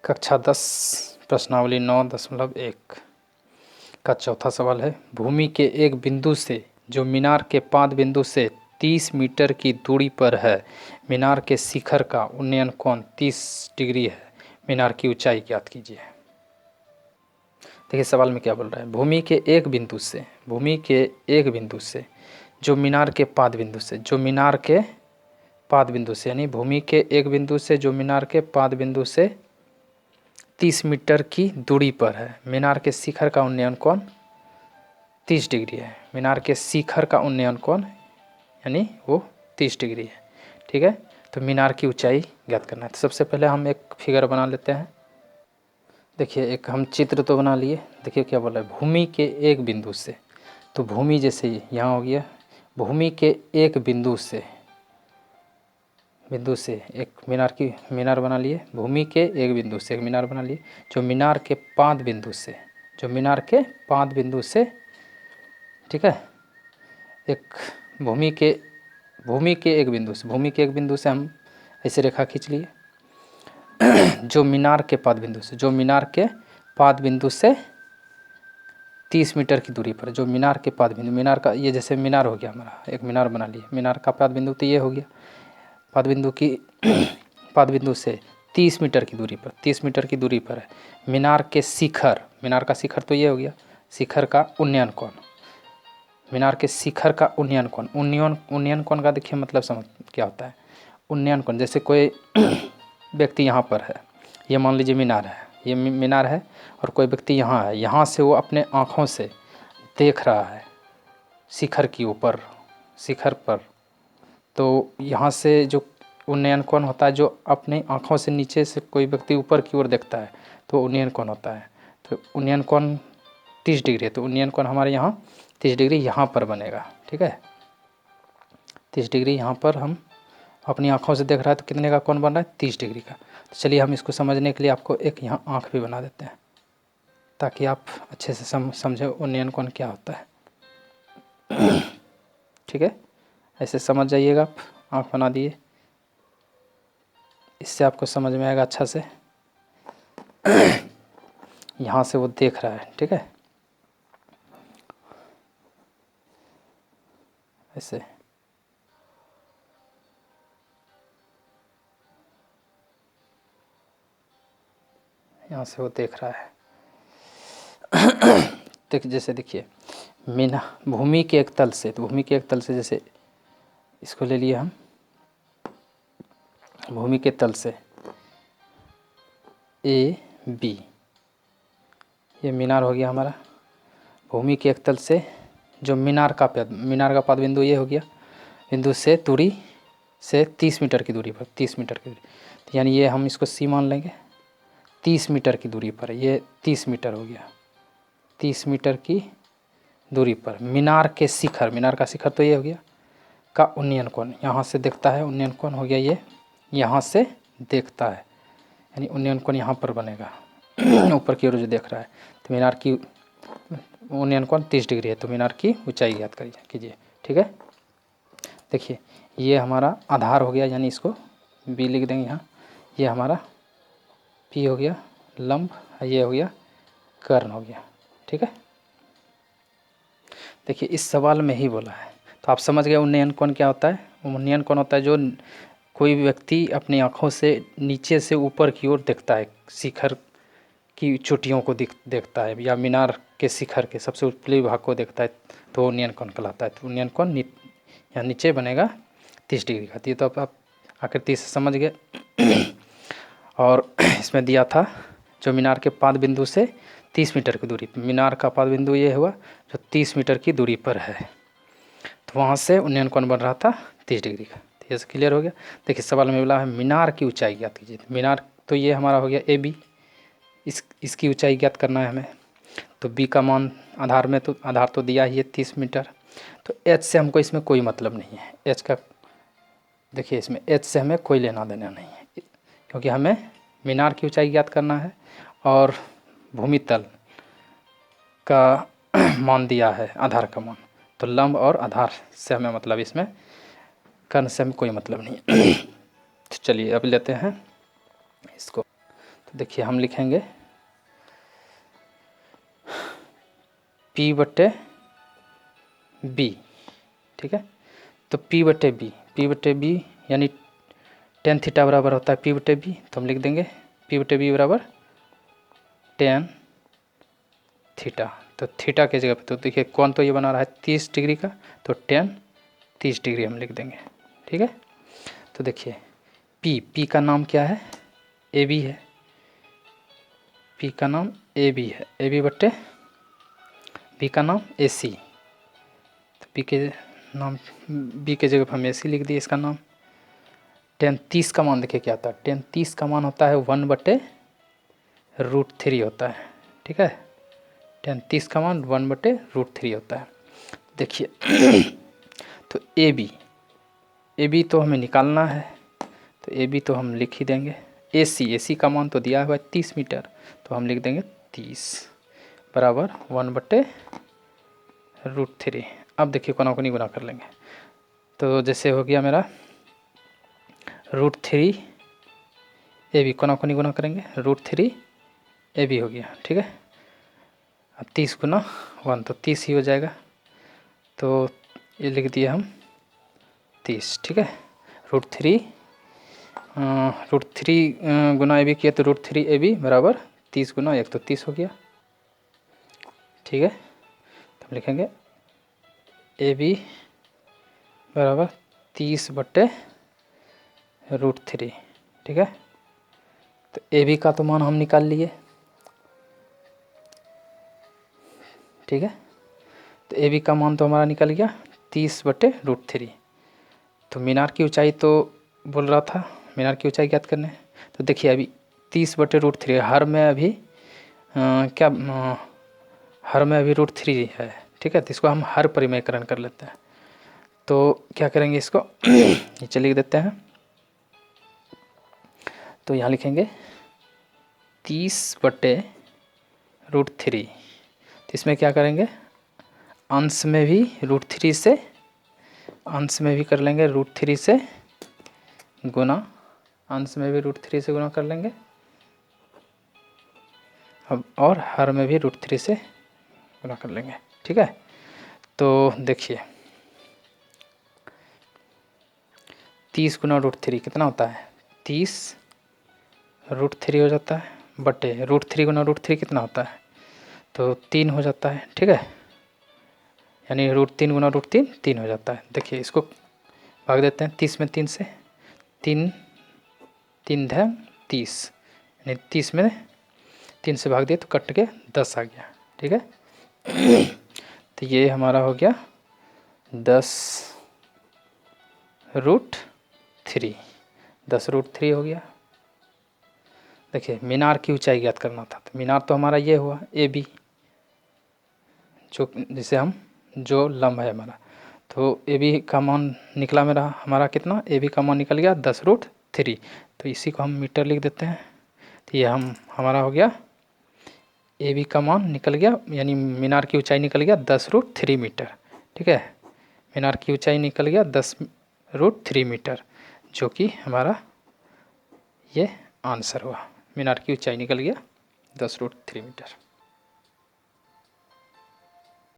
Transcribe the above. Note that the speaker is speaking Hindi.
कक्षा 10 प्रश्नावली 9.1 का चौथा सवाल है। भूमि के एक बिंदु से जो मीनार के पाद बिंदु से 30 मीटर की दूरी पर है, मीनार के शिखर का उन्नयन कोण 30 डिग्री है। मीनार की ऊंचाई ज्ञात कीजिए। देखिए सवाल में क्या बोल रहा है। भूमि के एक बिंदु से जो मीनार के पाद बिंदु से यानी भूमि के एक बिंदु से जो मीनार के पाद बिंदु से 30 मीटर की दूरी पर है, मीनार के शिखर का उन्नयन कोण 30 डिग्री है। मीनार के शिखर का उन्नयन कोण यानी वो 30 डिग्री है। ठीक है, तो मीनार की ऊंचाई ज्ञात करना है। तो सबसे पहले हम एक फिगर बना लेते हैं। देखिए एक हम चित्र तो बना लिए। देखिए क्या बोला है, भूमि के एक बिंदु से, तो भूमि जैसे यहाँ हो गया, भूमि के एक बिंदु से एक मीनार बना लिए। भूमि के एक बिंदु से एक मीनार बना लिए। जो मीनार के पाद बिंदु से ठीक है, एक भूमि के एक बिंदु से हम ऐसे रेखा खींच लिए। जो मीनार के पाद बिंदु से 30 मीटर की दूरी पर, जो मीनार के पाद बिंदु, मीनार का ये जैसे मीनार हो गया हमारा, एक मीनार बना लिए। मीनार का पाद बिंदु तो ये हो गया, पाद बिंदु से 30 मीटर की दूरी पर है मीनार के शिखर। मीनार का शिखर तो ये हो गया, शिखर का उन्नयन कोण, मीनार के शिखर का उन्नयन कोण का देखिए मतलब समझ क्या होता है। उन्नयन कोण, जैसे कोई व्यक्ति यहाँ पर है, ये मान लीजिए मीनार है और कोई व्यक्ति यहाँ है, यहाँ से वो अपने आँखों से देख रहा है शिखर पर, तो यहाँ से जो उन्नयन कोण होता है, जो अपने आँखों से नीचे से कोई व्यक्ति ऊपर की ओर देखता है तो उन्नयन कोण होता है। तो उन्नयन कोण 30 डिग्री है, तो उन्नयन कोण हमारे यहाँ 30 डिग्री यहाँ पर बनेगा। ठीक है, 30 डिग्री यहाँ पर हम अपनी आँखों से देख रहा है, तो कितने का कोण बन रहा है, 30 डिग्री का। तो चलिए हम इसको समझने के लिए आपको एक यहाँ आँख भी बना देते हैं, ताकि आप अच्छे से समझे उन्नयन कोण क्या होता है। ठीक है, ऐसे समझ जाइएगा आप। आँख बना दिए, इससे आपको समझ में आएगा अच्छा से। यहाँ से वो देख रहा है, ठीक है, ऐसे। यहाँ से वो देख रहा है। जैसे देखिए भूमि के एक तल से, जैसे इसको ले लिए हम, भूमि के तल से AB, ये मीनार हो गया हमारा। भूमि के एक तल से जो मीनार का पाद बिंदु ये हो गया, बिंदु से दूरी से 30 मीटर की दूरी पर, तो यानी ये हम इसको C मान लेंगे। 30 मीटर की दूरी पर, ये 30 मीटर हो गया। 30 मीटर की दूरी पर मीनार का शिखर तो ये हो गया का उन्नयन कोण, यहाँ से देखता है, उन्नयन कोण हो गया ये, यहाँ से देखता है, यानी उन्नयन कोण यहाँ पर बनेगा। ऊपर की ओर जो देख रहा है, तो मीनार की उन्नयन कोण 30 डिग्री है, तो मीनार की ऊंचाई ज्ञात कीजिए। ठीक है, देखिए ये हमारा आधार हो गया, यानी इसको B लिख देंगे यहाँ। ये हमारा P हो गया लंब, ये हो गया कर्ण हो गया। ठीक है, देखिए इस सवाल में ही बोला है, तो आप समझ गए उन्नयन कोण क्या होता है। उन्नयन कोण होता है जो कोई व्यक्ति अपनी आँखों से नीचे से ऊपर की ओर देखता है, शिखर की चोटियों को देखता है, या मीनार के शिखर के सबसे ऊपरी भाग को देखता है, तो उन्नयन कोण कहलाता है। तो उन्नयन कोण यहाँ नीचे बनेगा 30 डिग्री का। ये तो आप आकृति से समझ गए। और इसमें दिया था जो मीनार के पाद बिंदु से 30 मीटर की दूरी पर, मीनार का पाद बिंदु ये हुआ जो 30 मीटर की दूरी पर है, तो वहाँ से उन्नयन कोण बन रहा था 30 डिग्री का। तो ये क्लियर हो गया। देखिए सवाल में बोला है मीनार की ऊंचाई ज्ञात कीजिए। मीनार तो ये हमारा हो गया AB, इसकी ऊंचाई ज्ञात करना है हमें। तो B का मान आधार तो दिया ही है 30 मीटर। तो H से हमको इसमें कोई मतलब नहीं है। H का देखिए, इसमें H से हमें कोई लेना देना नहीं है, क्योंकि हमें मीनार की ऊंचाई ज्ञात करना है और भूमि तल का मान दिया है, आधार का मान। तो लंब और आधार से हमें मतलब, इसमें कर्ण से हमें कोई मतलब नहीं। तो चलिए अब लेते हैं इसको। तो देखिए हम लिखेंगे P बटे B, ठीक है। तो P बटे बी यानी टेन थीटा बराबर होता है P बटे B, तो हम लिख देंगे P बटे B बराबर टेन थीटा। तो थीटा के जगह पे तो देखिए कौन तो ये बना रहा है 30 डिग्री का, तो टेन 30 डिग्री हम लिख देंगे, ठीक है। तो देखिए P का नाम क्या है, AB है, P का नाम AB है, AB बट्टे B का नाम AC, तो B के जगह पर हम AC लिख दिए इसका नाम। टेन 30 का मान देखिए क्या आता है, टेन 30 का मान होता है 1/√3 होता है, ठीक है। टेन 30 का मान 1/√3 होता है। देखिए तो AB तो हमें निकालना है, तो AB तो हम लिख ही देंगे। AC का मान तो दिया हुआ है 30 मीटर, तो हम लिख देंगे 30 बराबर 1/√3। अब देखिए कोना कोनी गुना कर लेंगे, तो जैसे हो गया मेरा √3 AB, कोना कोनी गुना करेंगे √3 AB हो गया, ठीक है। अब 30 गुना 1 तो 30 ही हो जाएगा, तो ये लिख दिए हम 30, ठीक है। √3 गुना AB किया तो √3 AB बराबर 30 गुना 1 तो 30 हो गया, ठीक है। तो हम लिखेंगे AB बराबर 30/√3, ठीक है। तो AB का तो मान हम निकाल लिए, ठीक है। तो AB का मान तो हमारा निकल गया 30/√3। तो मीनार की ऊंचाई तो बोल रहा था, मीनार की ऊंचाई ज्ञात करने। तो देखिए अभी 30/√3 हर में अभी हर में अभी √3 है, ठीक है। तो इसको हम हर परिमेयकरण कर लेते हैं। तो क्या करेंगे इसको नीचे लिख देते हैं। तो यहाँ लिखेंगे 30/√3। तो इसमें क्या करेंगे, अंश में भी √3 से, अंश में भी कर लेंगे √3 से गुना, अंश में भी √3 से गुना कर लेंगे अब, और हर में भी √3 से गुना कर लेंगे, ठीक है। तो देखिए 30 गुना √3 कितना होता है, 30√3 हो जाता है, बटे √3 गुना √3 कितना होता है, तो 3 हो जाता है, ठीक है। यानी √3 गुना √3 3 हो जाता है। देखिए इसको भाग देते हैं 30 में 3 से, 3 3 30, यानी 30 में 3 से भाग दिए तो कट के 10 आ गया, ठीक है। तो ये हमारा हो गया 10√3, 10√3 हो गया। देखिए मीनार की ऊंचाई ज्ञात करना था, तो मीनार तो हमारा ये हुआ AB, जो जिसे हम जो लंब है हमारा, तो AB का मान निकला हमारा कितना, AB का मान निकल गया 10√3। तो इसी को हम मीटर लिख देते हैं। तो ये हमारा हो गया AB का मान निकल गया, यानी मीनार की ऊंचाई निकल गया 10√3 मीटर, ठीक है। मीनार की ऊंचाई निकल गया 10√3 मीटर, जो कि हमारा ये आंसर हुआ। मीनार की ऊंचाई निकल गया 10√3 मीटर।